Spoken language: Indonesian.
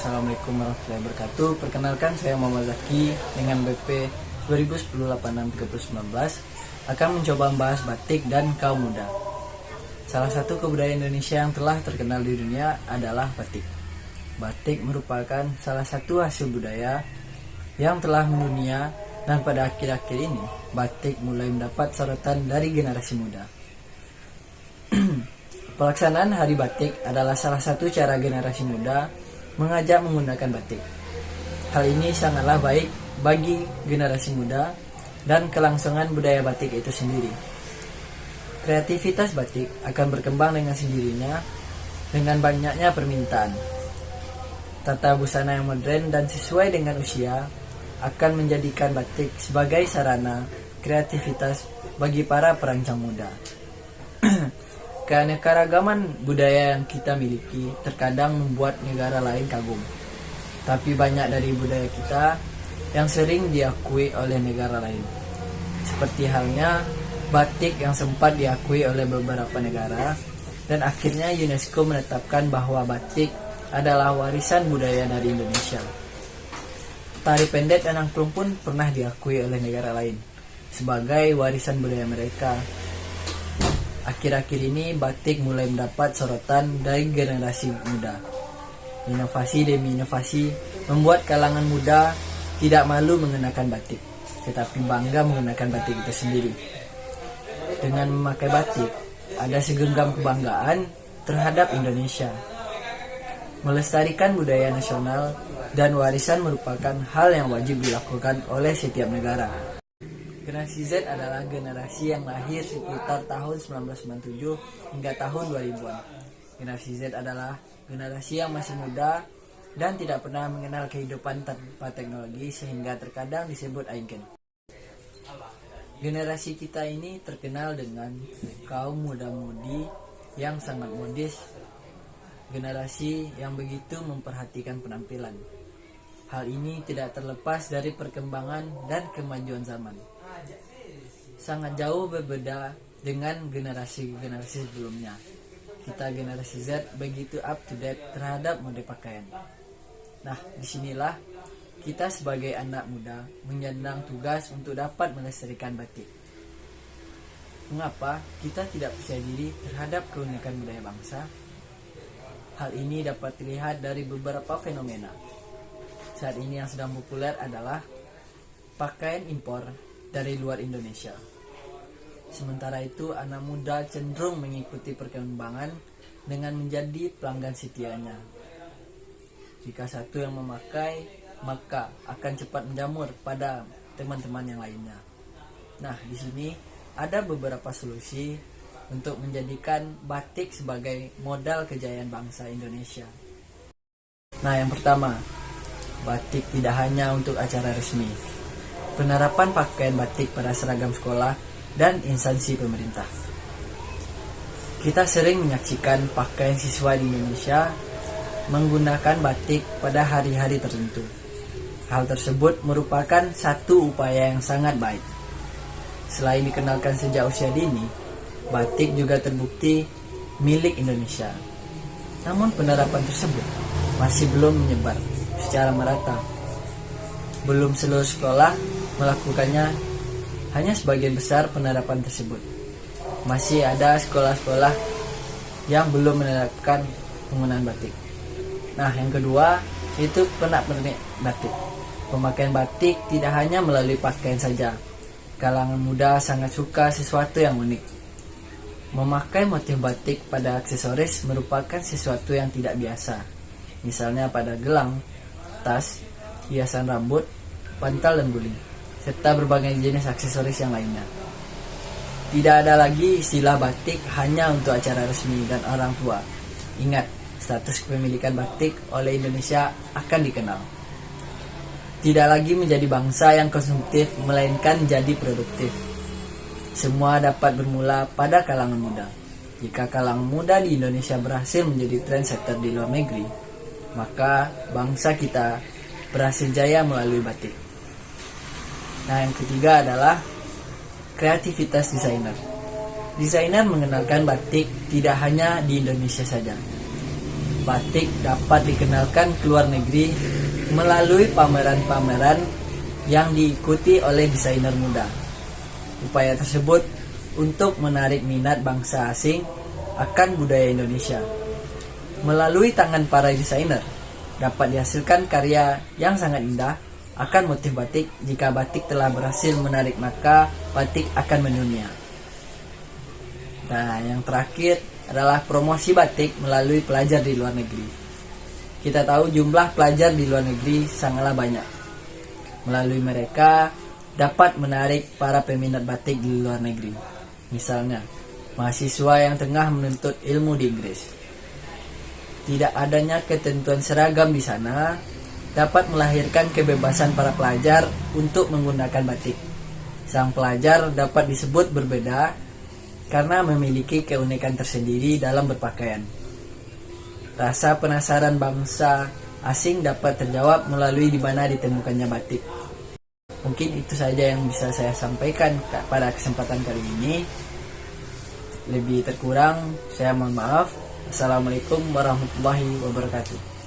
Assalamualaikum warahmatullahi wabarakatuh. Perkenalkan, saya Muhammad Zaki dengan BP 2010-86-3019 akan mencoba membahas batik dan kaum muda. Salah satu kebudayaan Indonesia yang telah terkenal di dunia adalah batik. Batik merupakan salah satu hasil budaya yang telah mendunia, dan pada akhir-akhir ini batik mulai mendapat sorotan dari generasi muda. Pelaksanaan Hari Batik adalah salah satu cara generasi muda mengajak menggunakan batik. Hal ini sangatlah baik bagi generasi muda dan kelangsungan budaya batik itu sendiri. Kreativitas batik akan berkembang dengan sendirinya dengan banyaknya permintaan. Tata busana yang modern dan sesuai dengan usia akan menjadikan batik sebagai sarana kreativitas bagi para perancang muda. Keanekaragaman budaya yang kita miliki terkadang membuat negara lain kagum. Tapi banyak dari budaya kita yang sering diakui oleh negara lain. Seperti halnya batik yang sempat diakui oleh beberapa negara, dan akhirnya UNESCO menetapkan bahwa batik adalah warisan budaya dari Indonesia. Tari pendek dan angklung pun pernah diakui oleh negara lain sebagai warisan budaya mereka. Akhir-akhir ini batik mulai mendapat sorotan dari generasi muda. Inovasi demi inovasi membuat kalangan muda tidak malu mengenakan batik, tetapi bangga menggunakan batik itu sendiri. Dengan memakai batik, ada segenggam kebanggaan terhadap Indonesia. Melestarikan budaya nasional dan warisan merupakan hal yang wajib dilakukan oleh setiap negara. Generasi Z adalah generasi yang lahir sekitar tahun 1997 hingga tahun 2000-an. Generasi Z adalah generasi yang masih muda dan tidak pernah mengenal kehidupan tanpa teknologi, sehingga terkadang disebut aingen. Generasi kita ini terkenal dengan kaum muda-mudi yang sangat modis, generasi yang begitu memperhatikan penampilan. Hal ini tidak terlepas dari perkembangan dan kemajuan zaman. Sangat jauh berbeda dengan generasi-generasi sebelumnya. Kita generasi Z begitu up to date terhadap mode pakaian. Nah, disinilah kita sebagai anak muda menyandang tugas untuk dapat melestarikan batik. Mengapa kita tidak percaya diri terhadap keunikan budaya bangsa? Hal ini dapat dilihat dari beberapa fenomena. Saat ini yang sedang populer adalah pakaian impor dari luar Indonesia. Sementara itu, anak muda cenderung mengikuti perkembangan dengan menjadi pelanggan setianya. Jika satu yang memakai, maka akan cepat menjamur pada teman-teman yang lainnya. Nah, di sini ada beberapa solusi untuk menjadikan batik sebagai modal kejayaan bangsa Indonesia. Nah, yang pertama, batik tidak hanya untuk acara resmi. Penerapan pakaian batik pada seragam sekolah dan instansi pemerintah. Kita sering menyaksikan pakaian siswa di Indonesia menggunakan batik pada hari-hari tertentu. Hal tersebut merupakan satu upaya yang sangat baik. Selain dikenalkan sejak usia dini, batik juga terbukti milik Indonesia. Namun penerapan tersebut masih belum menyebar secara merata. Belum seluruh sekolah melakukannya, hanya sebagian besar penerapan tersebut. Masih ada sekolah-sekolah yang belum menerapkan penggunaan batik. Nah, yang kedua, itu pernak-pernik batik. Pemakaian batik tidak hanya melalui pakaian saja. Kalangan muda sangat suka sesuatu yang unik. Memakai motif batik pada aksesoris merupakan sesuatu yang tidak biasa. Misalnya pada gelang, tas, hiasan rambut, bantal dan guling, serta berbagai jenis aksesoris yang lainnya. Tidak ada lagi istilah batik hanya untuk acara resmi dan orang tua. Ingat, status kepemilikan batik oleh Indonesia akan dikenal. Tidak lagi menjadi bangsa yang konsumtif, melainkan jadi produktif. Semua dapat bermula pada kalangan muda. Jika kalangan muda di Indonesia berhasil menjadi trendsetter di luar negeri, maka bangsa kita berhasil jaya melalui batik. Nah, yang ketiga adalah kreativitas desainer. Desainer mengenalkan batik tidak hanya di Indonesia saja. batik dapat dikenalkan ke luar negeri melalui pameran-pameran yang diikuti oleh desainer muda. Upaya tersebut untuk menarik minat bangsa asing akan budaya Indonesia. Melalui tangan para desainer, dapat dihasilkan karya yang sangat indah akan motif batik. Jika batik telah berhasil menarik, maka batik akan mendunia. Nah, yang terakhir adalah promosi batik melalui pelajar di luar negeri. Kita tahu jumlah pelajar di luar negeri sangatlah banyak. Melalui mereka dapat menarik para peminat batik di luar negeri. Misalnya, mahasiswa yang tengah menuntut ilmu di Inggris. Tidak adanya ketentuan seragam di sana dapat melahirkan kebebasan para pelajar untuk menggunakan batik. Sang pelajar dapat disebut berbeda karena memiliki keunikan tersendiri dalam berpakaian. Rasa penasaran bangsa asing dapat terjawab melalui di mana ditemukannya batik. Mungkin itu saja yang bisa saya sampaikan pada kesempatan kali ini. Lebih terkurang saya mohon maaf. Assalamualaikum warahmatullahi wabarakatuh.